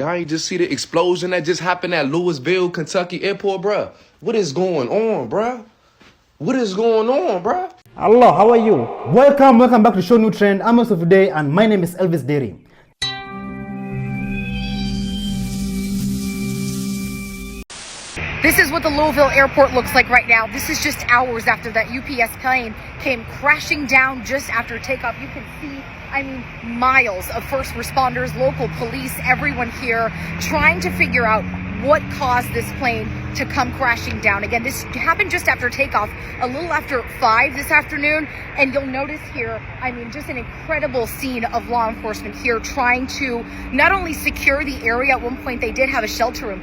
Y'all ain't just see the explosion that just happened at Louisville, Kentucky airport, bruh. What is going on, bruh? What is going on, bruh? Hello, how are you? Welcome back to ShowNewTrend. I'm host of today, and my name is Elvis Derry. This is what the Louisville airport looks like right now. This is just hours after that UPS plane came crashing down just after takeoff. You can see, miles of first responders, local police, everyone here trying to figure out what caused this plane to come crashing down. Again, this happened just after takeoff, a little after 5 this afternoon. And you'll notice here, just an incredible scene of law enforcement here trying to not only secure the area. At one point, they did have a shelter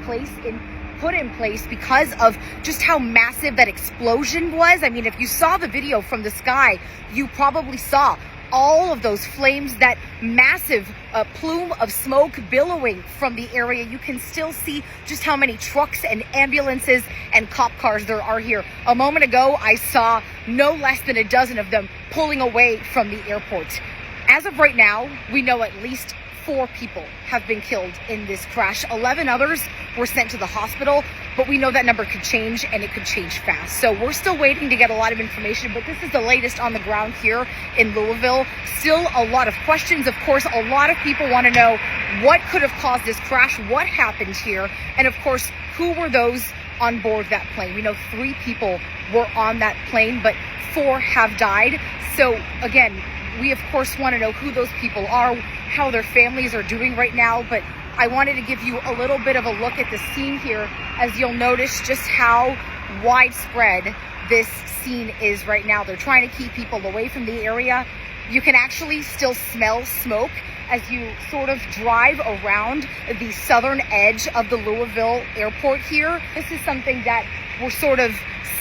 put in place because of just how massive that explosion was. If you saw the video from the sky, you probably saw all of those flames, that massive plume of smoke billowing from the area. You can still see just how many trucks and ambulances and cop cars there are here. A moment ago, I saw no less than a dozen of them pulling away from the airport. As of right now, we know at least 4 people have been killed in this crash. 11 others were sent to the hospital, but we know that number could change, and it could change fast. So we're still waiting to get a lot of information, but this is the latest on the ground here in Louisville. Still a lot of questions. Of course, a lot of people want to know what could have caused this crash, what happened here, and of course, who were those on board that plane. We know 3 people were on that plane, but 4 have died. So again, we of course want to know who those people are, how their families are doing right now, but I wanted to give you a little bit of a look at the scene here, as you'll notice just how widespread this scene is right now. They're trying to keep people away from the area. You can actually still smell smoke as you sort of drive around the southern edge of the Louisville airport here. This is something that we're sort of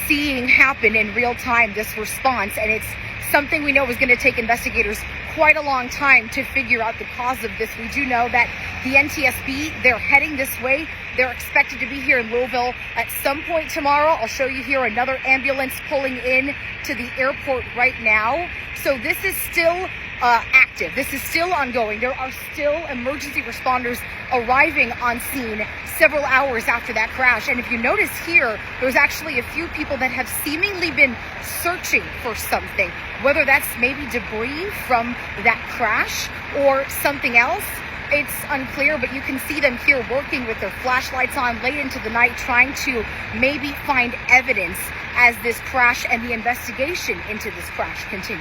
seeing happen in real time, this response, and it's something we know is going to take investigators quite a long time to figure out the cause of this. We do know that the NTSB, they're heading this way. They're expected to be here in Louisville at some point tomorrow. I'll show you here another ambulance pulling in to the airport right now. So this is still active. This is still ongoing. There are still emergency responders arriving on scene several hours after that crash. And if you notice here, there's actually a few people that have seemingly been searching for something, whether that's maybe debris from that crash or something else. It's unclear, but you can see them here working with their flashlights on late into the night, trying to maybe find evidence as this crash and the investigation into this crash continues.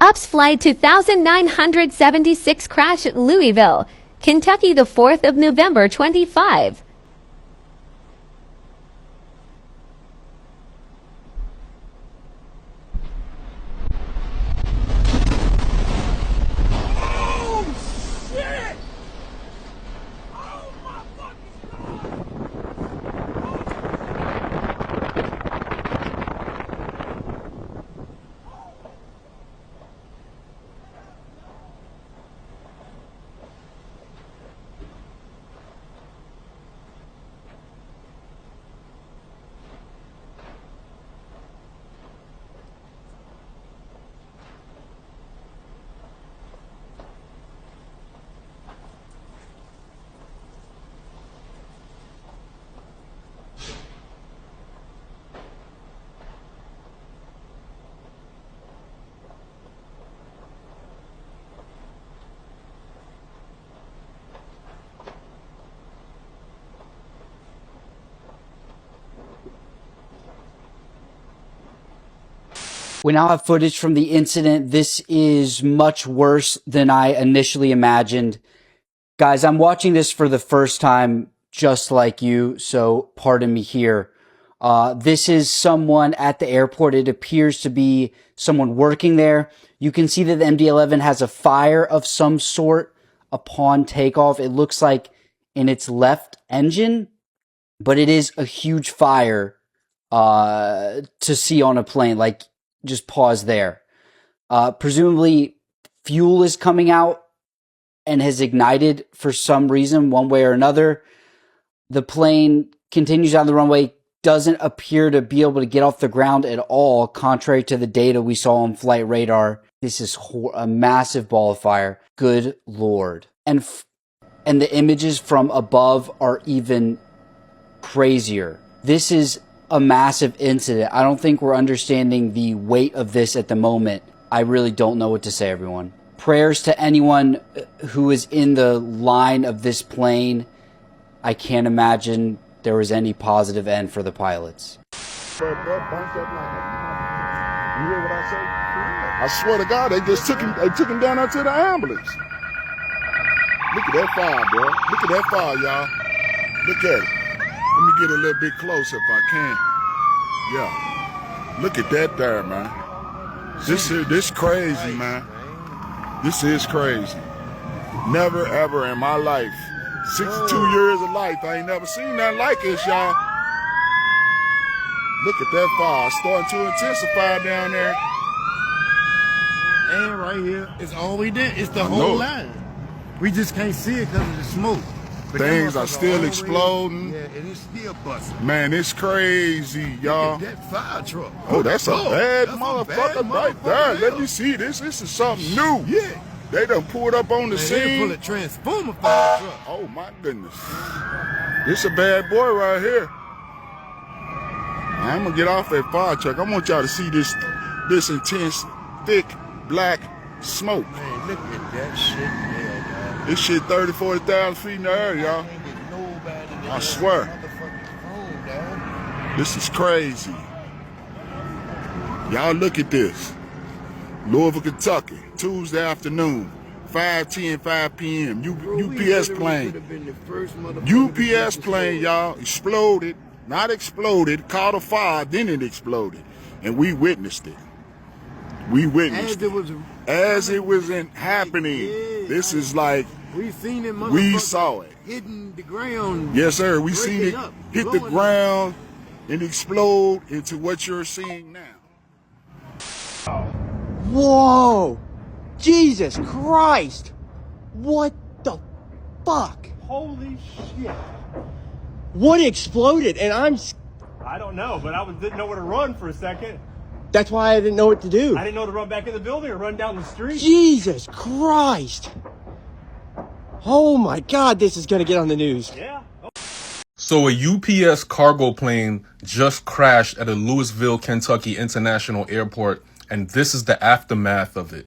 UPS Flight 2976 crash at Louisville, Kentucky, the 4th of November 25. We now have footage from the incident. This is much worse than I initially imagined. Guys, I'm watching this for the first time, just like you, so pardon me here. This is someone at the airport. It appears to be someone working there. You can see that the MD-11 has a fire of some sort upon takeoff. It looks like in its left engine, but it is a huge fire to see on a plane. Like, just pause there. Presumably fuel is coming out and has ignited for some reason, one way or another. The plane continues down the runway, doesn't appear to be able to get off the ground at all, contrary to the data we saw on flight radar. This is a massive ball of fire. Good Lord. And the images from above are even crazier. This is a massive incident. I don't think we're understanding the weight of this at the moment. I really don't know what to say, everyone. Prayers to anyone who is in the line of this plane. I can't imagine there was any positive end for the pilots. You hear what I say? I swear to God, they just took him down there to the ambulance. Look at that fire, bro. Look at that fire, y'all. Look at it. Let me get a little bit closer if I can. Yeah. Look at that there, man. This crazy, man. This is crazy. Never ever in my life, 62 years of life, I ain't never seen nothing like this, y'all. Look at that fire. It's starting to intensify down there. And right here, it's all we did. It's the whole line. We just can't see it because of the smoke. But things are still exploding. Yeah, and it's still busting. Man, it's crazy, y'all. That fire truck. Oh, that's a bad motherfucker right there. Let me see this. This is something new. Yeah. They done pulled up on the They scene. pull a transformer fire truck. Oh my goodness. This a bad boy right here. I'm gonna get off that fire truck. I want y'all to see this intense, thick, black smoke. Man, look at that shit there, dog. This shit 30, 40,000 feet in the air, y'all. I swear. This is crazy. Y'all look at this. Louisville, Kentucky, Tuesday afternoon, 5:10, 5 p.m. UPS plane. UPS plane, y'all, exploded. Not exploded, caught a fire, then it exploded. And we witnessed it. We witnessed it. As it was happening. This is like, we seen it, we saw it. Hitting the ground. Yes, sir. We seen it hit the ground and explode into what you're seeing now. Whoa! Jesus Christ! What the fuck? Holy shit. What exploded? And I don't know, but didn't know where to run for a second. that's why I didn't know what to do. I didn't know to run back in the building or run down the street. Jesus Christ! Oh my God, this is gonna get on the news. Yeah. So a UPS cargo plane just crashed at a Louisville, Kentucky International Airport, and this is the aftermath of it.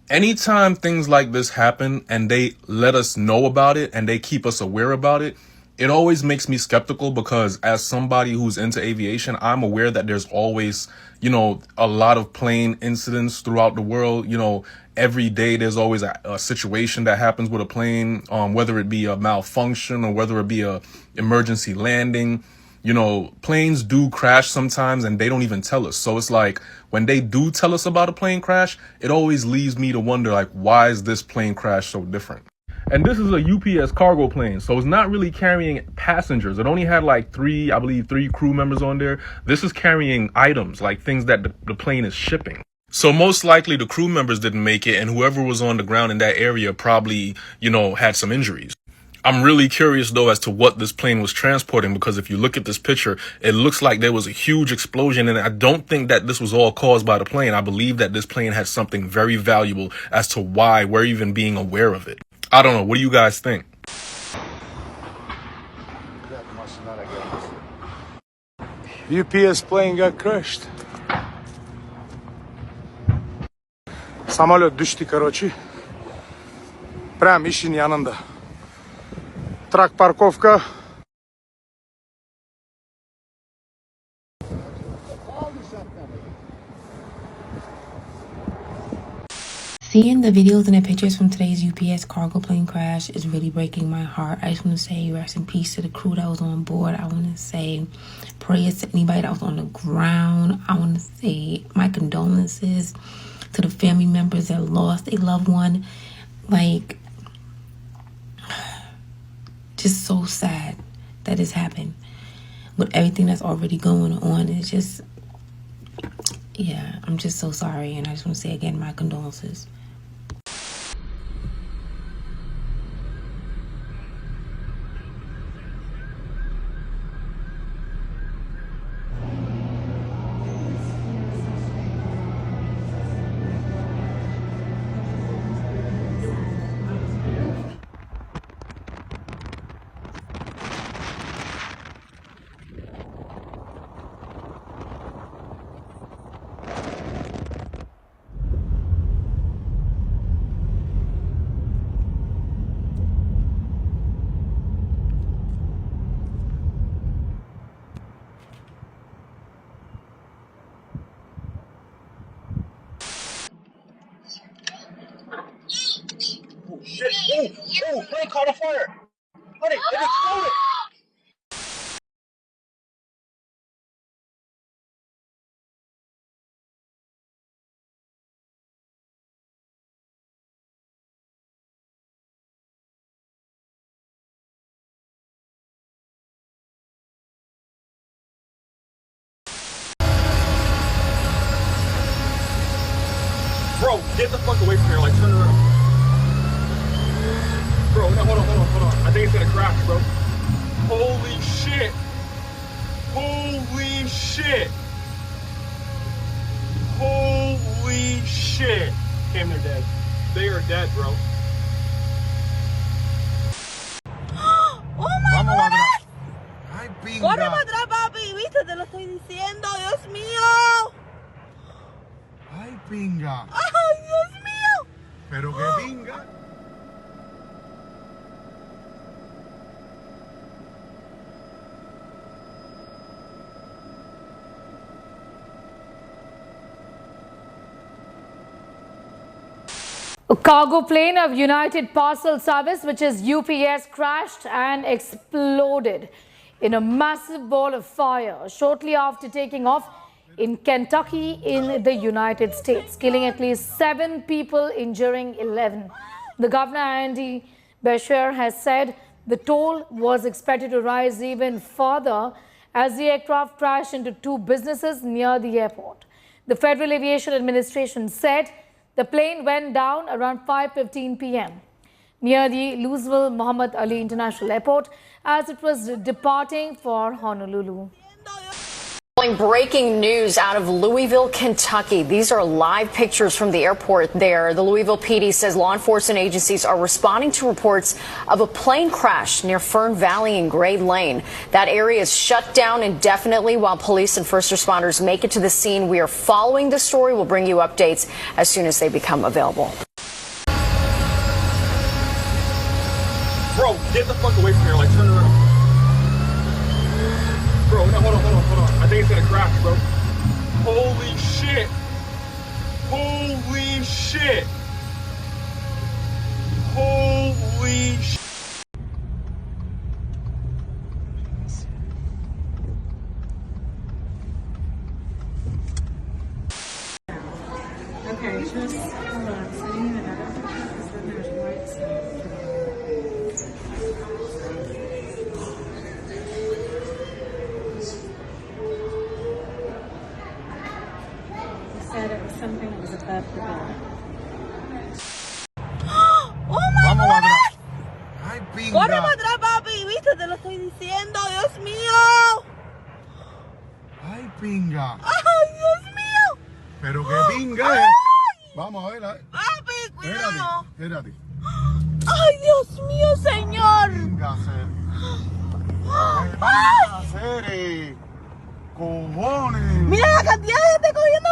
Anytime things like this happen and they let us know about it and they keep us aware about it, it always makes me skeptical because as somebody who's into aviation, I'm aware that there's always, a lot of plane incidents throughout the world. Every day there's always a situation that happens with a plane, whether it be a malfunction or whether it be a emergency landing. Planes do crash sometimes and they don't even tell us. So it's like when they do tell us about a plane crash, it always leaves me to wonder, like, why is this plane crash so different? And this is a UPS cargo plane, so it's not really carrying passengers. It only had like three crew members on there. This is carrying items, like things that the plane is shipping. So most likely the crew members didn't make it, and whoever was on the ground in that area probably, had some injuries. I'm really curious, though, as to what this plane was transporting, because if you look at this picture, it looks like there was a huge explosion, and I don't think that this was all caused by the plane. I believe that this plane had something very valuable as to why we're even being aware of it. I don't know. What do you guys think? UPS plane got crushed. Самолет düştü, короче. Прям işin yanında. Trak parkovka. Seeing the videos and the pictures from today's UPS cargo plane crash is really breaking my heart. I just want to say rest in peace to the crew that was on board. I want to say prayers to anybody that was on the ground. I want to say my condolences to the family members that lost a loved one. Like, just so sad that this happened. With everything that's already going on, it's just, yeah, I'm just so sorry. And I just want to say again, my condolences. Shit! Oh! Plane caught a fire! Honey, it exploded! Bro, get the fuck away from here, like turn around. Bro, no, hold on. I think it's gonna crash, bro. Holy shit. Holy shit. Holy shit. Damn, they're dead. They are dead, bro. ¡Oh, my God! ¡Corre para atrás, papi! ¿Viste? Te lo estoy diciendo, Dios mío. Ay, pinga. ¡Ay, Dios mío! Pero qué pinga. A cargo plane of United Parcel Service, which is UPS, crashed and exploded in a massive ball of fire shortly after taking off in Kentucky in the United States, killing at least 7 people, injuring 11. The governor, Andy Beshear, has said the toll was expected to rise even further as the aircraft crashed into 2 businesses near the airport. The Federal Aviation Administration said the plane went down around 5:15 p.m. near the Louisville Muhammad Ali International Airport as it was departing for Honolulu. Breaking news out of Louisville, Kentucky. These are live pictures from the airport there. The Louisville PD says law enforcement agencies are responding to reports of a plane crash near Fern Valley and Grade Lane. That area is shut down indefinitely while police and first responders make it to the scene. We are following the story. We'll bring you updates as soon as they become available. Bro, get the fuck away from here, like turn around. Bro, no, hold on. I think it's gonna crash, bro. Holy shit. Holy shit. Holy shit. Okay, just hold on. So you need another because then there's white stuff. Said it was something that was above the building. ¡Oh, my God! ¡Corre para atrás, papi! ¿Viste? Te lo estoy diciendo, Dios mío. Ay, pinga. ¡Ay, Dios mío! Pero qué pinga. Vamos a ver. Papi, cuidado. Espérate. ¡Ay, Dios mío, señor! Pinga, hacer, cojones. Mira la cantidad de gente cogiendo.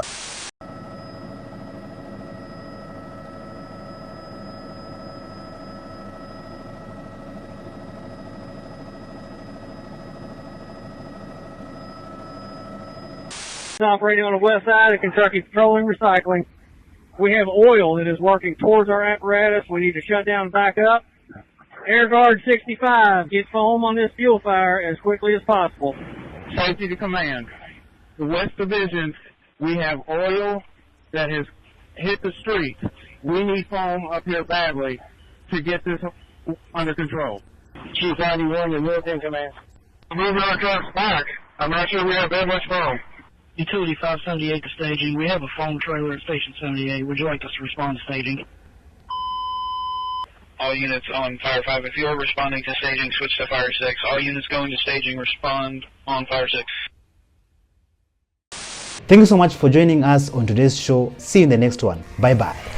Operating on the west side of Kentucky Petroleum Recycling. We have oil that is working towards our apparatus. We need to shut down and back up. Air Guard 65, get foam on this fuel fire as quickly as possible. Safety to command. The West Division, we have oil that has hit the streets. We need foam up here badly to get this under control. Chief 91, the North in command. Moving our trucks back. I'm not sure we have that much foam. Utility 578 to staging. We have a foam trailer at Station 78. Would you like us to respond to staging? All units on Fire 5. If you are responding to staging, switch to Fire 6. All units going to staging, respond on Fire 6. Thank you so much for joining us on today's show. See you in the next one. Bye bye.